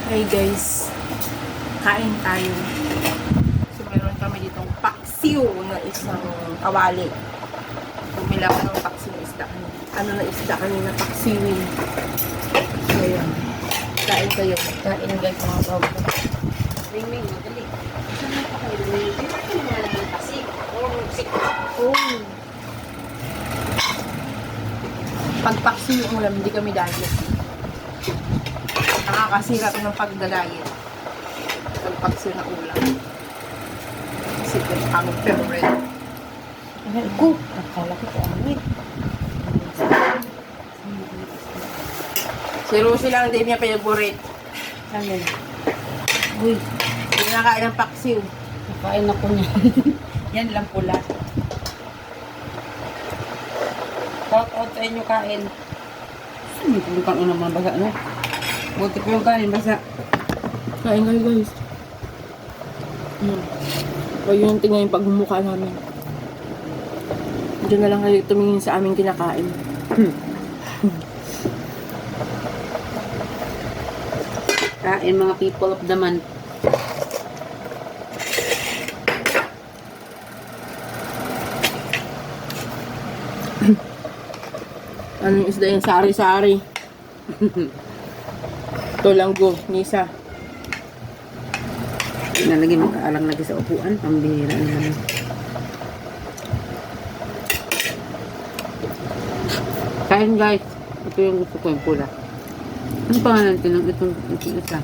Hey guys, kain tayo. So meron kami ditong paksiw na isang kawali. Bumila ko ng paksiw na isda. Ano na isda kanina paksiwin. So yan. Kain tayo. Kain guys mga tawag. Ming, madali. Saan na pa kayo? Hindi pa kayo na naman kasi. Oh. Pag paksiw yung ulam, hindi kami diet. Nakakasira ito ng pagdadayet. Pag paksiw na ulam. Kasi ito yung aming favorite. Ayan ko. Akala ko pangit. Si Rosie lang din niya favorite. Ano? Uy, hindi nakain ng paksiw. Nakain ako niya. Yan lang pula. Shout out sa inyo kain. Saan yung kain ng mga basa, no? Buti ko yung kain basa. Kain kayo guys. Huwag yung tingnan yung pagmumukha namin. Diyan na lang kayo tumingin sa aming kinakain. Kain mga people of the month. Anong isda yung sari-sari? Tulanggo, Nisa. Nalagay makaalang lagi sa upuan. Pambihira naman. Kain guys. Ito yung gusto ko yung pula. Ano pangalan ito ng itong isa?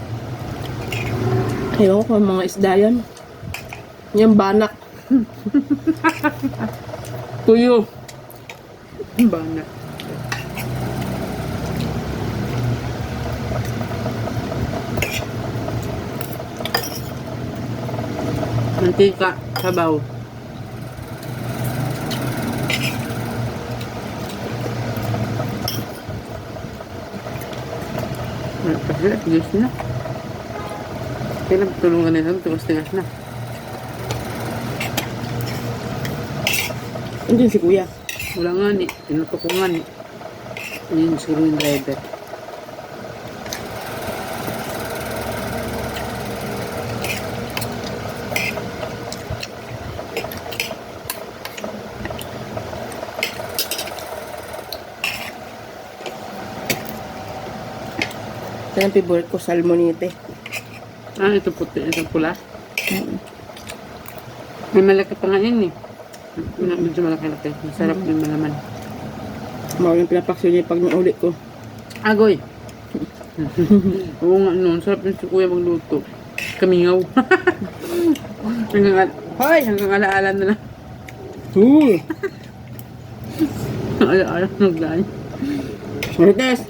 Ayaw ko mga isda yan. Yung banak. Tuyo. Banak. Mantika, sabaw. Kasi, tigas na. Kailan tulungan nila, tigas na. Andun si kuya. Wala nga ni, tinutok ko nga ni. Yun siguro yung driver. Ito ang favorite ko, salmonite. Ah, ito puti, ito pula. May malaki pa nga yun eh. Medyo malaki-laki. Masarap yung malaman. Mawala yung pinapaksiw niya pag naulit ko. Agoy! Oo nga noon, sarap yung si kuya magluto. Kamingaw. hanggang alaala na lang. Alaala naglaan. Marites!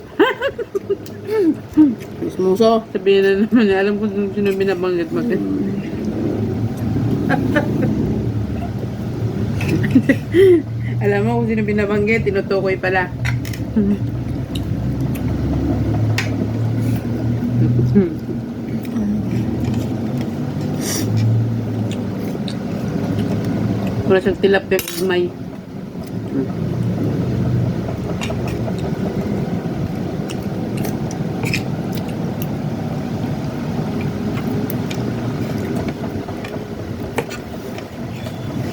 Ismuso. Sabihin na naman niya, alam ko sino binabanggit mo. Alam mo kung sino binabanggit, tinutukoy pala. Wala siyang tilapia may.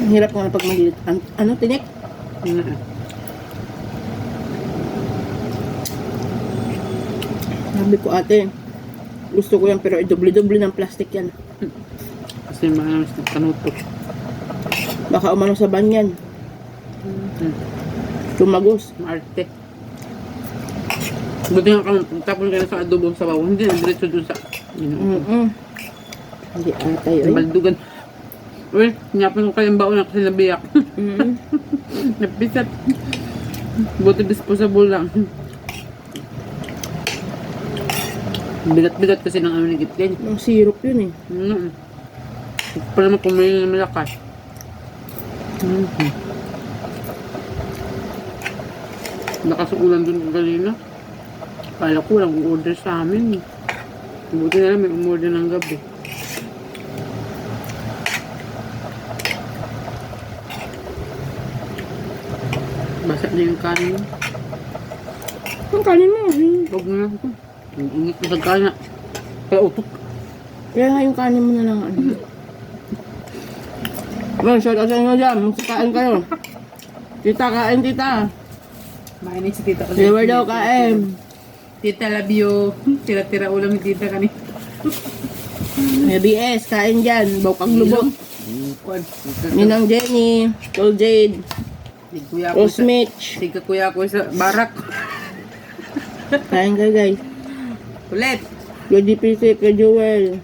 Ang hirap ko na pag maliit. Ano, tinik? Sabi ko ate, gusto ko yan pero i-doble-doble ng plastic yan. Kasi mga kanutok. Baka umano sa banyan. Tumagos. Maarte. Buti nga kung tapon ka na sa adobo sa bawang, hindi na diretso dun sa Hindi atay. baldugan. Uy, nyapin ko kayong baon na kasi nabiyak. Napisat. Buti disposable lang. Bigat-bigat kasi ng aming gitlen. Ang syrup yun eh. Pa naman pumili ng malakas. Nakasuulan dun kanina. Kala ko walang order sa amin. Buti na lang may umorder ng gabi. Basa na yung kanin. Ang kanin mo. Huwag na lang ito. Ang ingit na sa kanya. Kaya utok. Kaya nga yung kanin mo na lang. Ano. Well, shout out sa inyo dyan. Kain kayo. Tita, kain tita. Mainit si tita ko. Never daw kain. Tita, love you. Tira-tira ulam ni tita kanina. May BS, kain dyan. Bawkang lubog. Kwan. Ninang Jenny. Tol Jade. Kuya ko sa... Rosmich. Sige kuya ko sa barak. Kain kayo guys. Ulit. Kuya DPC, Kuya Joel.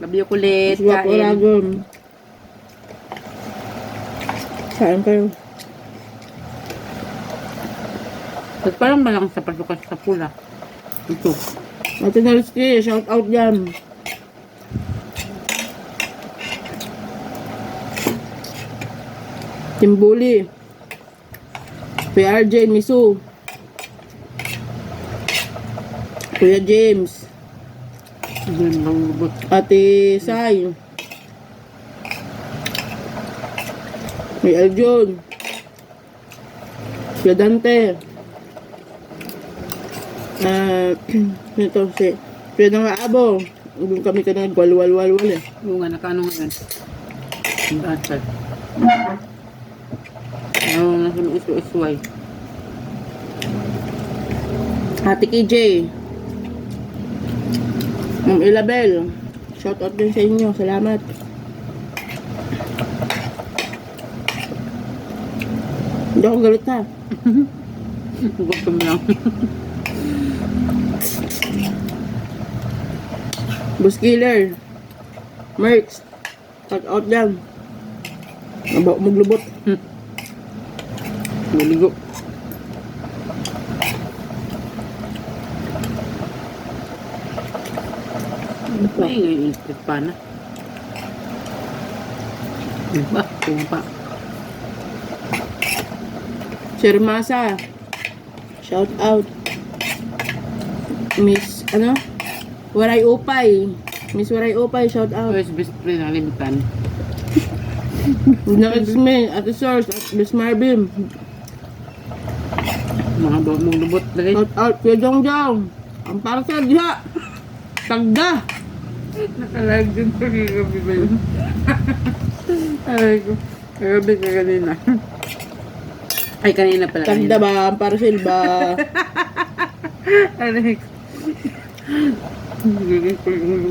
Love you kulit. Swak Kain. Oragon. Kain kayo. Ba't parang malang sa pasukas sa pula? Ito. Ate Nalski, shout out dyan. Timbuli. Kuya RJ, Misu. Kuya James. Ganun bang lubot. Ate Sai. May Aljon. Kuya Dante. Ito si Kuya Nangaabo. Doon kami ka nagwalwal-walwal eh. Oo nga, nakaano nga yan. Ang atad. Oo, nasa may isu-isuay. Ate KJ. Ma'am Ilabel. Shout out din sa inyo. Salamat. Hindi ako galit ha. Gusto mo lang. Bus Killer. Merks. Shout out lang. Maglubot. Maligo. Ay, ngayon ikot pa na. Ba, pa. Sir Masa. Shout out. Miss, ano? Waray Upay. Miss Waray Upay, shout out. Always best friend, nakalimutan. Next me, Ate Source, at Miss Marvin. Mga mong lubot na rin. Shout out, Kuya Jong Jong. Ang parcel, diha. Tagda. Nakalag din pa gabi ba yun? Aray ko. Gabi ka kanina. Ay, kanina pala. Tagda ba? Ang parcel ba? Aray ko. Gagawin ko yung ulo.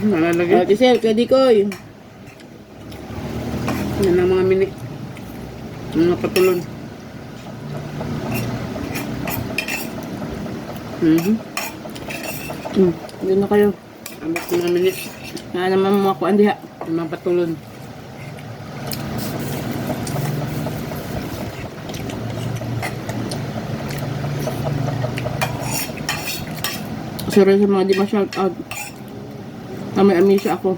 Nalalagay. Ate Sel, Kuya Dikoy. Yan ang mga mini. Mga patulon. Doon na kayo. Abot mga mini. Nga naman mga kuan diha. Mga patulon. Sorry sa mga di ma-shout out. May amnesia ako.